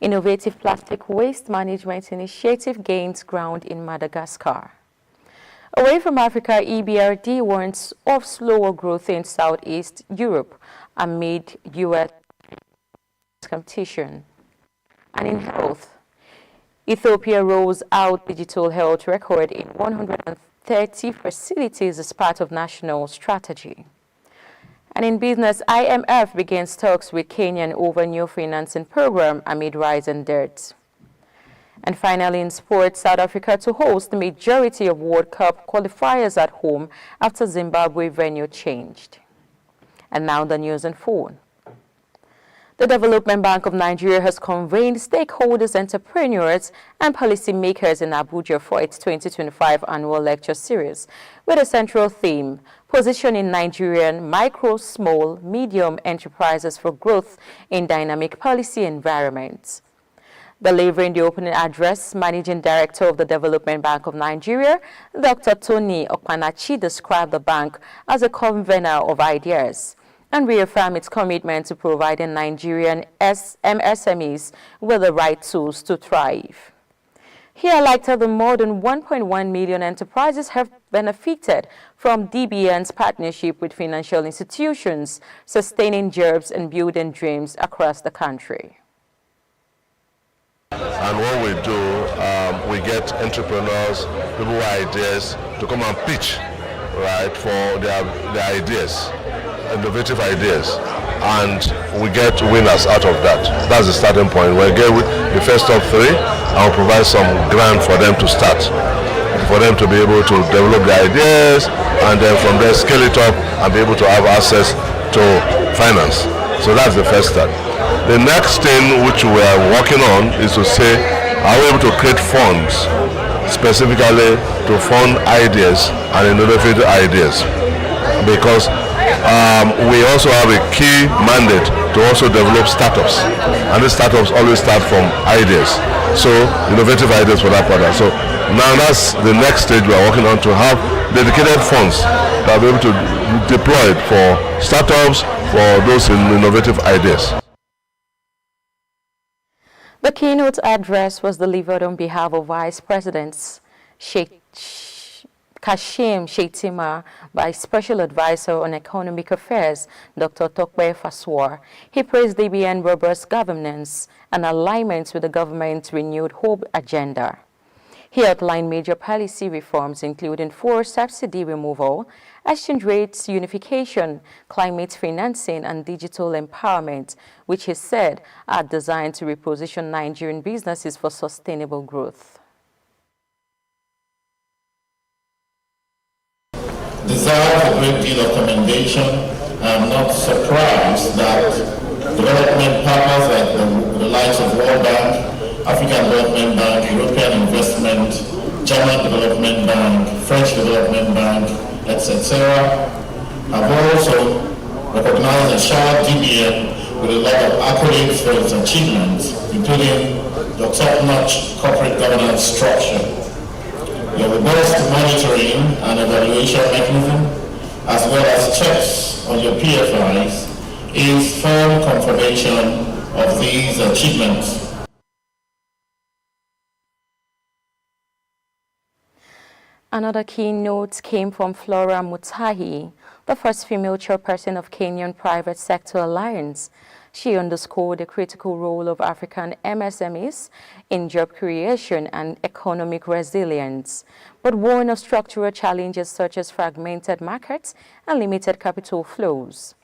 Innovative plastic waste management initiative gains ground in Madagascar. Away from Africa, EBRD warns of slower growth in Southeast Europe amid U.S. competition. And in health, Ethiopia rolls out digital health record in 130 facilities as part of national strategy. And in business, IMF begins talks with Kenyan over new financing program amid rise in debt. And finally, in sports, South Africa to host the majority of World Cup qualifiers at home after Zimbabwe venue changed. And now the news on phone. The Development Bank of Nigeria has convened stakeholders, entrepreneurs, and policymakers in Abuja for its 2025 annual lecture series with a central theme, positioning Nigerian micro, small, medium enterprises for growth in dynamic policy environments. Delivering the opening address, Managing Director of the Development Bank of Nigeria, Dr. Tony Okpanachi, described the bank as a convener of ideas and reaffirmed its commitment to providing Nigerian MSMEs with the right tools to thrive. He highlighted the more than 1.1 million enterprises have benefited from DBN's partnership with financial institutions, sustaining jobs and building dreams across the country. And what we do, we get entrepreneurs, people with ideas to come and pitch, right, for their ideas, innovative ideas, and we get winners out of that. That's the starting point. We'll get the first top three and we'll provide some grant for them to start, for them to be able to develop their ideas, and then from there scale it up and be able to have access to finance. So that's the first step. The next thing which we are working on is to say, are we able to create funds specifically to fund ideas and innovative ideas? Because we also have a key mandate to also develop startups, and these startups always start from ideas, so innovative ideas for that product. So now that's the next stage we are working on, to have dedicated funds that will be able to deploy it for startups, for those innovative ideas. The keynote address was delivered on behalf of Vice Presidents Kashim Shettima by Special Advisor on Economic Affairs, Dr. Tokwe Faswar. He praised DBN robust governance and alignment with the government's renewed hope agenda. He outlined major policy reforms, including forced subsidy removal, exchange rates unification, climate financing, and digital empowerment, which he said are designed to reposition Nigerian businesses for sustainable growth. Deserves a great deal of commendation. I'm not surprised that development partners like the likes of World Bank, African Development Bank, European Investment, German Development Bank, French Development Bank, etc., have also recognized and showered DBN with a lot of accolades for its achievements, including the top-notch corporate governance structure, the robust monitoring and evaluation mechanism, as well as checks on your PFIs, is firm confirmation of these achievements. Another keynote came from Flora Mutahi, the first female chairperson of Kenyan Private Sector Alliance. She underscored the critical role of African MSMEs in job creation and economic resilience, but warned of structural challenges such as fragmented markets and limited capital flows.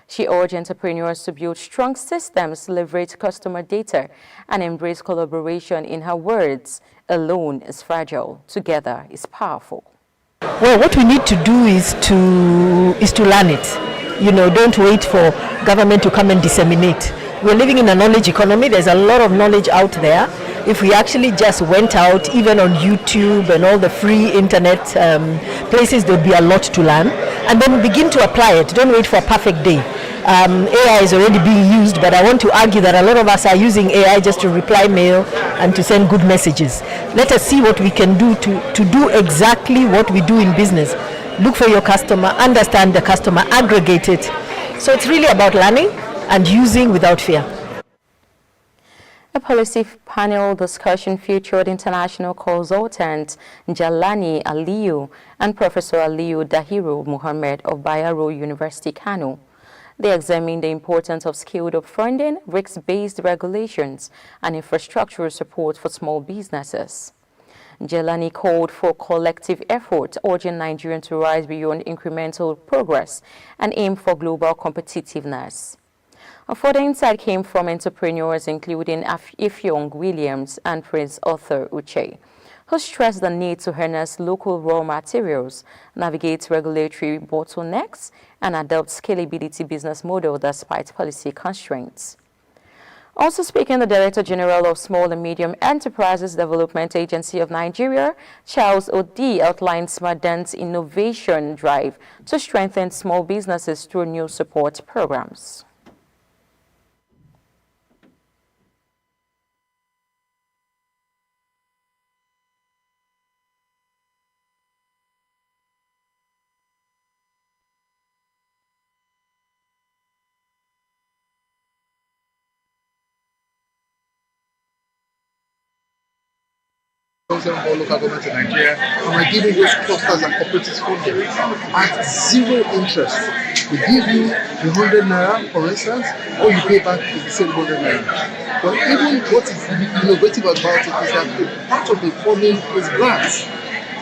She urged entrepreneurs to build strong systems, leverage customer data, and embrace collaboration. In her words, alone is fragile, together is powerful. Well, what we need to do is to learn it. You know, don't wait for government to come and disseminate. We're living in a knowledge economy. There's a lot of knowledge out there. If we actually just went out, even on YouTube and all the free internet places, there'd be a lot to learn. And then begin to apply it. Don't wait for a perfect day. AI is already being used, but I want to argue that a lot of us are using AI just to reply mail and to send good messages. Let us see what we can do to do exactly what we do in business. Look for your customer, understand the customer, aggregate it. So it's really about learning and using without fear. A policy panel discussion featured international consultant Jalani Aliyu and Professor Aliyu Dahiru Muhammad of Bayero University, Kano. They examined the importance of scaled-up funding, risk-based regulations, and infrastructural support for small businesses. Jelani called for collective effort, urging Nigerians to rise beyond incremental progress and aim for global competitiveness. A further insight came from entrepreneurs including Ifyong Williams and Prince Arthur Uche, who stressed the need to harness local raw materials, navigate regulatory bottlenecks, and adopt scalability business model despite policy constraints. Also speaking, the Director General of Small and Medium Enterprises Development Agency of Nigeria, Charles Odi, outlined SMARTDAN's innovation drive to strengthen small businesses through new support programs. All local governments in Nigeria, and we're giving those clusters and cooperatives funding at zero interest. We give you the 100 naira, for instance, or you pay back the same 100 naira. But even what is innovative about it is that a part of the funding is grants.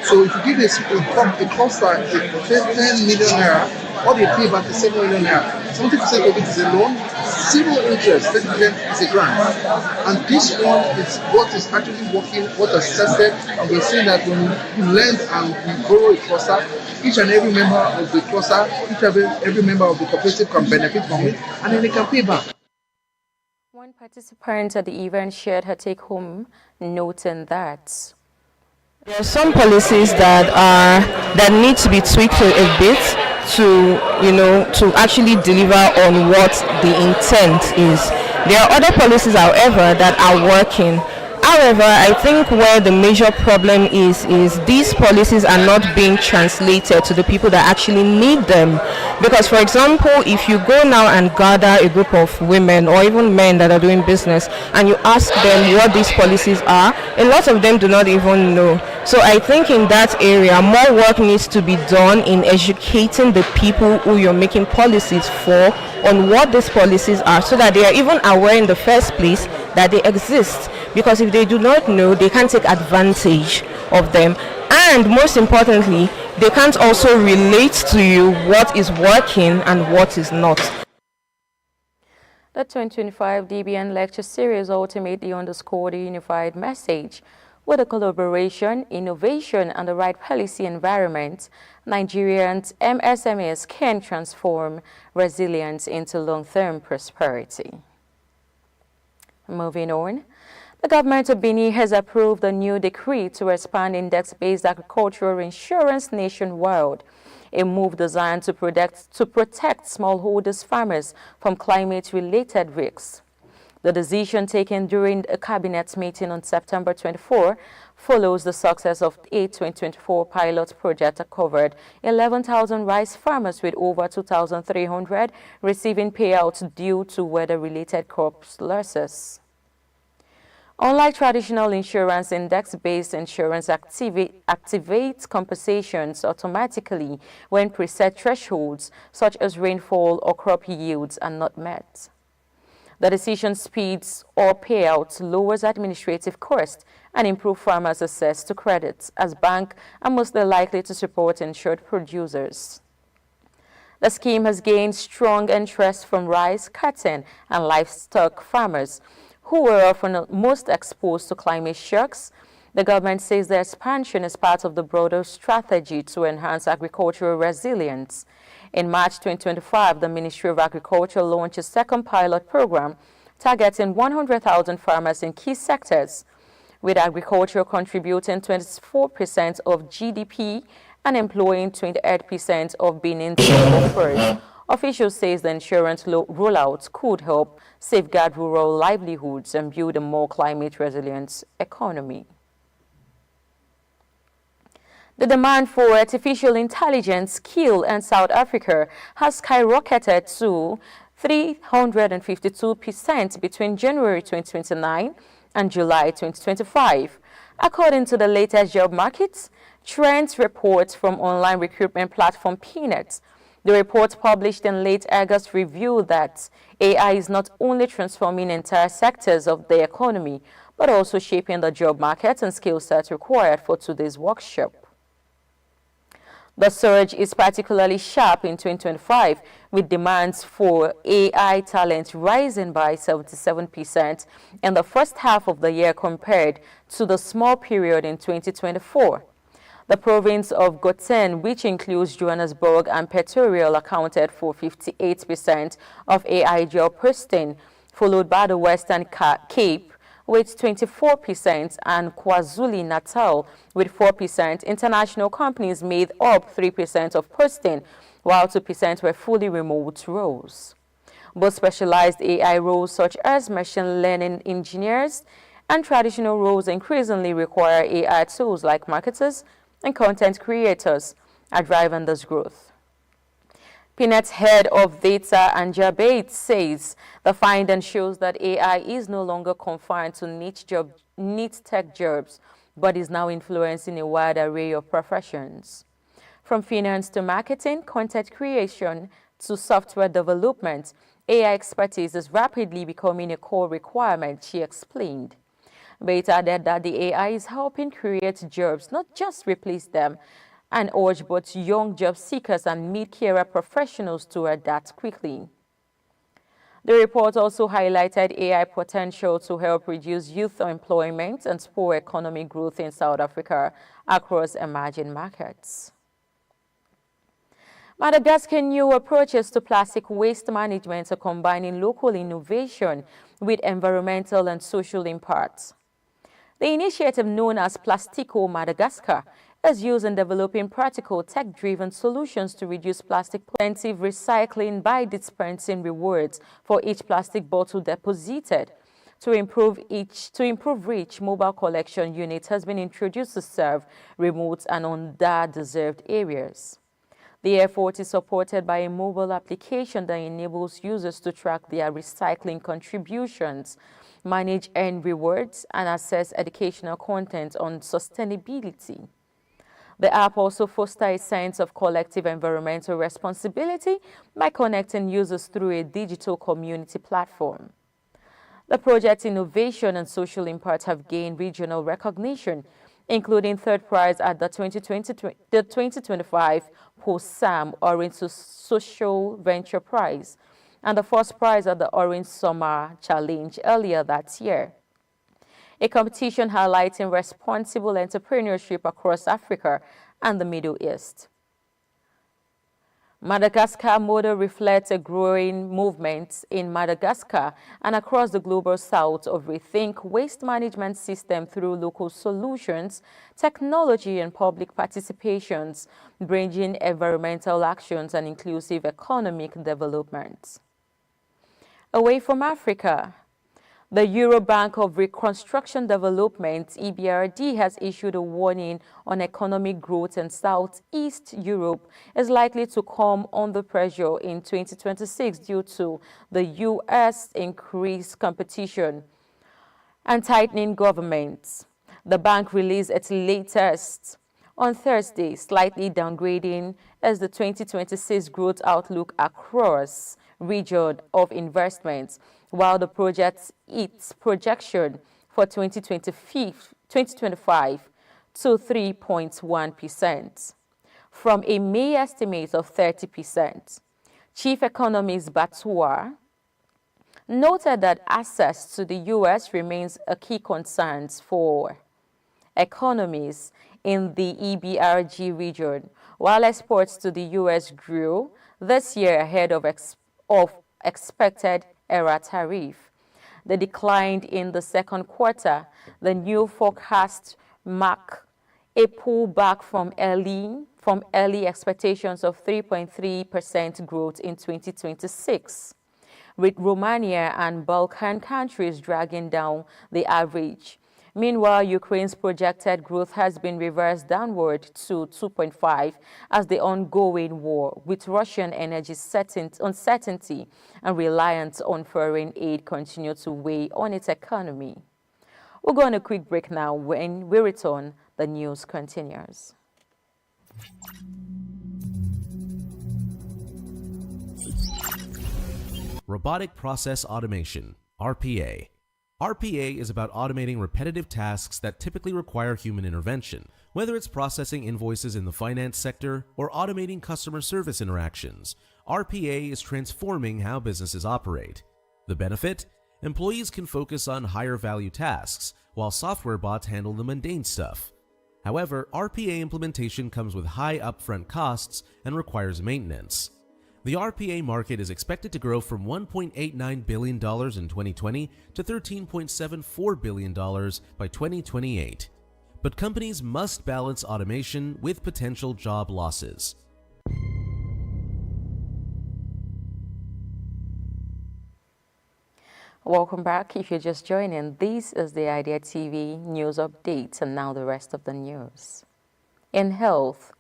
So if you give a cluster 10 million naira, or they pay back the 7 million naira, 70% of it is a loan, zero interest, 30% is a grant. And this one is what is actually working, what has tested, and we're seeing that when you lend and you borrow a cluster, each and every member of the cluster, every member of the cooperative can benefit from it, and then they can pay back. One participant at the event shared her take-home, noting that there are some policies that need to be tweaked a bit to actually deliver on what the intent is. There are other policies, however, that are working. However, I think where the major problem is these policies are not being translated to the people that actually need them. Because, for example, if you go now and gather a group of women or even men that are doing business and you ask them what these policies are, a lot of them do not even know. So I think in that area, more work needs to be done in educating the people who you're making policies for on what these policies are, so that they are even aware in the first place that they exist. Because if they do not know, they can't take advantage of them. And most importantly, they can't also relate to you what is working and what is not. The 2025 DBN lecture series ultimately underscored a unified message. With the collaboration, innovation, and the right policy environment, Nigerians' MSMEs can transform resilience into long-term prosperity. Moving on, the government of Benin has approved a new decree to expand index-based agricultural insurance nationwide, a move designed to protect smallholders farmers from climate-related risks. The decision taken during a cabinet meeting on September 24 follows the success of a 2024 pilot project that covered 11,000 rice farmers with over 2,300 receiving payouts due to weather-related crop losses. Unlike traditional insurance, index-based insurance activates compensations automatically when preset thresholds such as rainfall or crop yields are not met. The decision speeds or payouts, lowers administrative costs, and improves farmers' access to credits, as banks are mostly likely to support insured producers. The scheme has gained strong interest from rice, cotton, and livestock farmers, who were often most exposed to climate shocks. The government says the expansion is part of the broader strategy to enhance agricultural resilience. In March 2025, the Ministry of Agriculture launched a second pilot program targeting 100,000 farmers in key sectors, with agriculture contributing 24% of GDP and employing 28% of Benin's workforce. Officials say the insurance rollout could help safeguard rural livelihoods and build a more climate-resilient economy. The demand for artificial intelligence skill in South Africa has skyrocketed to 352% between January 2029 and July 2025. According to the latest job market trends report from online recruitment platform Peanuts, the report published in late August revealed that AI is not only transforming entire sectors of the economy, but also shaping the job market and skill sets required for today's workshop. The surge is particularly sharp in 2025, with demands for AI talent rising by 77% in the first half of the year compared to the small period in 2024. The province of Gauteng, which includes Johannesburg and Pretoria, accounted for 58% of AI job posting, followed by the Western Cape with 24% and KwaZulu-Natal with 4%. International companies made up 3% of posting, while 2% were fully remote roles. Both specialized AI roles such as machine learning engineers and traditional roles increasingly require AI tools like marketers and content creators are driving this growth. Peanut's head of data and Jabate says the finding shows that AI is no longer confined to niche tech jobs, but is now influencing a wide array of professions. From finance to marketing, content creation to software development, AI expertise is rapidly becoming a core requirement, she explained. Bate added that the AI is helping create jobs, not just replace them, and urged both young job seekers and mid-career professionals to adapt quickly. The report also highlighted AI potential to help reduce youth unemployment and spur economic growth in South Africa across emerging markets. Madagascar's new approaches to plastic waste management are combining local innovation with environmental and social impacts. The initiative, known as Plastico Madagascar, is used in developing practical tech-driven solutions to reduce plastic intensive recycling by dispensing rewards for each plastic bottle deposited. To improve reach, mobile collection unit has been introduced to serve remote and under-deserved areas. The effort is supported by a mobile application that enables users to track their recycling contributions, manage earned rewards, and access educational content on sustainability. The app also fosters a sense of collective environmental responsibility by connecting users through a digital community platform. The project's innovation and social impact have gained regional recognition, including third prize at the 2025 POSAM Orange Social Venture Prize and the first prize at the Orange Summer Challenge earlier that year. A competition highlighting responsible entrepreneurship across Africa and the Middle East. Madagascar model reflects a growing movement in Madagascar and across the global south of rethink waste management system through local solutions, technology, and public participations, bringing environmental actions and inclusive economic development. Away from Africa, the Euro Bank of Reconstruction Development, EBRD, has issued a warning on economic growth in Southeast Europe is likely to come under pressure in 2026 due to the U.S. increased competition and tightening governments. The bank released its latest on Thursday, slightly downgrading as the 2026 growth outlook across region of investments, while the its projection for 2025 to 3.1%, from a May estimate of 30%. Chief economist Batua noted that access to the U.S. remains a key concern for economies in the EBRD region, while exports to the U.S. grew this year ahead of expected era tariff. The decline in the second quarter, the new forecast mark a pullback from early expectations of 3.3% growth in 2026, with Romania and Balkan countries dragging down the average. Meanwhile, Ukraine's projected growth has been reversed downward to 2.5 as the ongoing war with Russian energy uncertainty and reliance on foreign aid continue to weigh on its economy. We'll go on a quick break now. When we return, the news continues. Robotic Process Automation, RPA. RPA is about automating repetitive tasks that typically require human intervention, whether it's processing invoices in the finance sector or automating customer service interactions. RPA is transforming how businesses operate. The benefit? Employees can focus on higher value tasks, while software bots handle the mundane stuff. However, RPA implementation comes with high upfront costs and requires maintenance. The RPA market is expected to grow from $1.89 billion in 2020 to $13.74 billion by 2028. But companies must balance automation with potential job losses. Welcome back. If you're just joining, this is the Idea TV news update, and now the rest of the news. In health,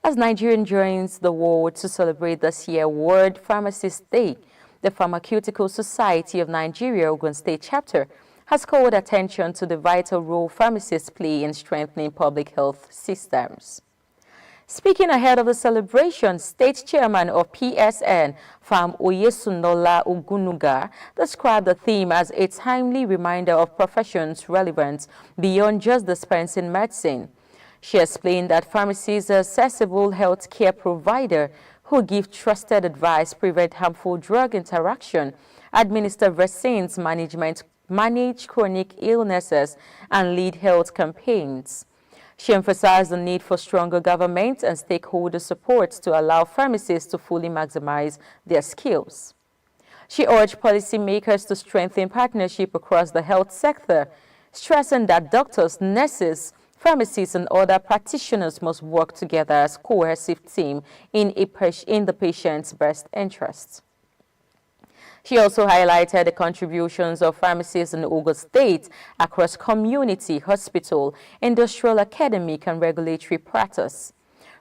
as Nigeria joins the world to celebrate this year World Pharmacist Day, the Pharmaceutical Society of Nigeria Ogun State Chapter has called attention to the vital role pharmacists play in strengthening public health systems. Speaking ahead of the celebration, State Chairman of PSN, Farm Oyesunola Ogunuga, described the theme as a timely reminder of professions' relevance beyond just dispensing medicine. She explained that pharmacies are accessible health care provider who give trusted advice, prevent harmful drug interaction, administer vaccines, manage chronic illnesses, and lead health campaigns. She emphasized the need for stronger government and stakeholder support to allow pharmacists to fully maximize their skills. She urged policymakers to strengthen partnership across the health sector, stressing that doctors, nurses, pharmacists, and other practitioners must work together as a cohesive team in the patient's best interests. She also highlighted the contributions of pharmacists in Ogun State across community, hospital, industrial, academic, and regulatory practice.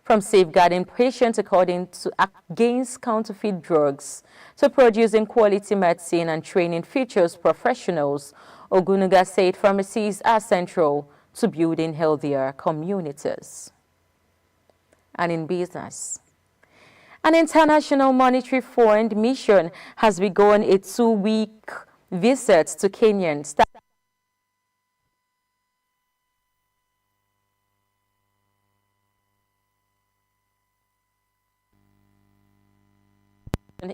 From safeguarding patients against counterfeit drugs to producing quality medicine and training futures professionals, Ogunuga said pharmacies are central to building healthier communities. And in business, an International Monetary Fund mission has begun a 2-week visit to Kenya.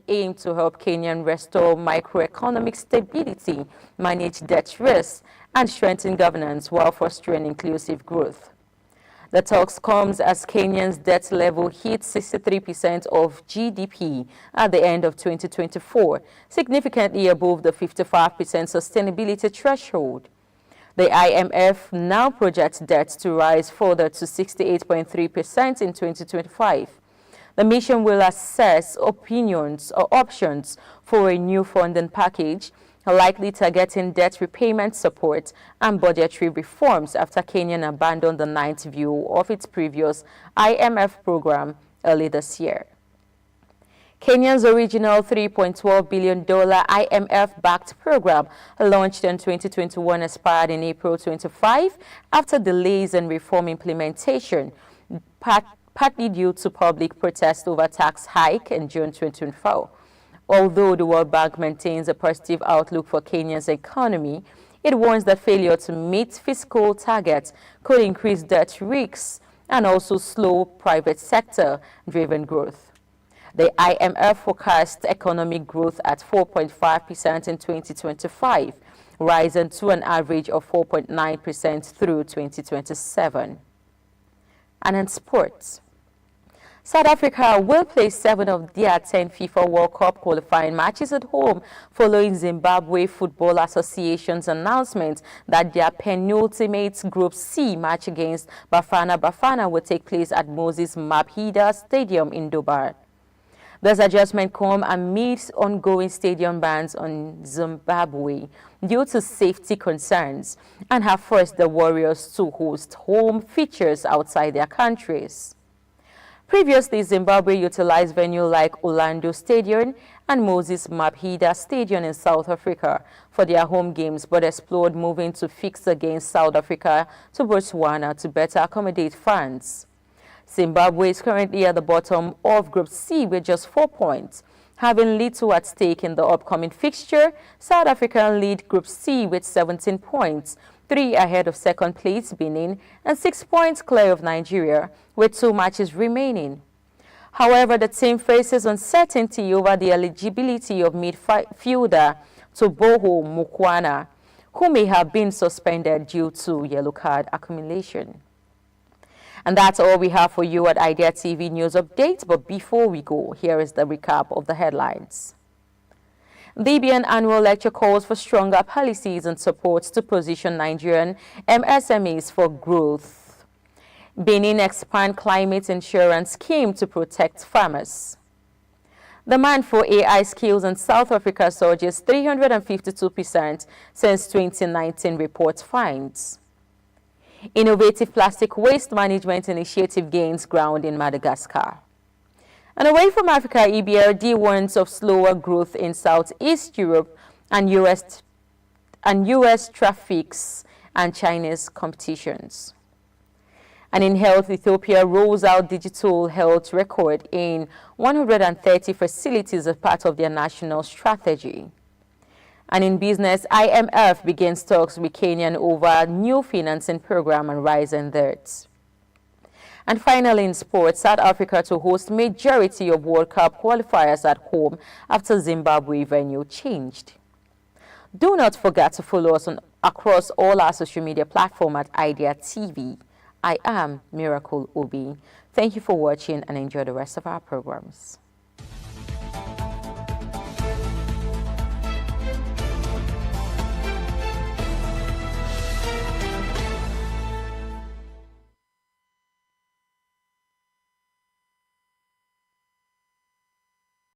Aim to help Kenyan restore microeconomic stability, manage debt risks, and strengthen governance while fostering inclusive growth. The talks comes as Kenya's debt level hit 63% of GDP at the end of 2024, significantly above the 55% sustainability threshold. The IMF now projects debt to rise further to 68.3% in 2025. The mission will assess options for a new funding package, likely targeting debt repayment support and budgetary reforms after Kenya abandoned the 9th view of its previous IMF program early this year. Kenya's original $3.12 billion IMF-backed program, launched in 2021, expired in April 25 after delays in reform implementation, partly due to public protest over tax hike in June 2024. Although the World Bank maintains a positive outlook for Kenya's economy, it warns that failure to meet fiscal targets could increase debt risks and also slow private sector-driven growth. The IMF forecast economic growth at 4.5% in 2025, rising to an average of 4.9% through 2027. And in sports, South Africa will play 7 of their 10 FIFA World Cup qualifying matches at home following Zimbabwe Football Association's announcement that their penultimate Group C match against Bafana Bafana will take place at Moses Mabhida Stadium in Durban. This adjustment comes amidst ongoing stadium bans on Zimbabwe due to safety concerns and have forced the Warriors to host home fixtures outside their countries. Previously, Zimbabwe utilized venues like Orlando Stadium and Moses Mabhida Stadium in South Africa for their home games, but explored moving to fix against South Africa to Botswana to better accommodate fans. Zimbabwe is currently at the bottom of Group C with just 4 points. Having little at stake in the upcoming fixture, South Africa lead Group C with 17 points, 3 ahead of second place Benin and 6 points clear of Nigeria, with 2 matches remaining. However, the team faces uncertainty over the eligibility of midfielder Toboho Mukwana, who may have been suspended due to yellow card accumulation. And that's all we have for you at Idea TV News Update. But before we go, here is the recap of the headlines. The BENIN annual lecture calls for stronger policies and supports to position Nigerian MSMEs for growth. Benin expand climate insurance scheme to protect farmers. Demand for AI skills in South Africa surges 352% since 2019 report finds. Innovative plastic waste management initiative gains ground in Madagascar. And away from Africa, EBRD warns of slower growth in Southeast Europe and US traffics and Chinese competitions. And in health, Ethiopia rolls out digital health record in 130 facilities as part of their national strategy. And in business, IMF begins talks with Kenya over new financing program and rising debts. And finally, in sports, South Africa to host majority of World Cup qualifiers at home after Zimbabwe venue changed. Do not forget to follow us across all our social media platforms at Idea TV. I am Miracle Obi. Thank you for watching and enjoy the rest of our programs.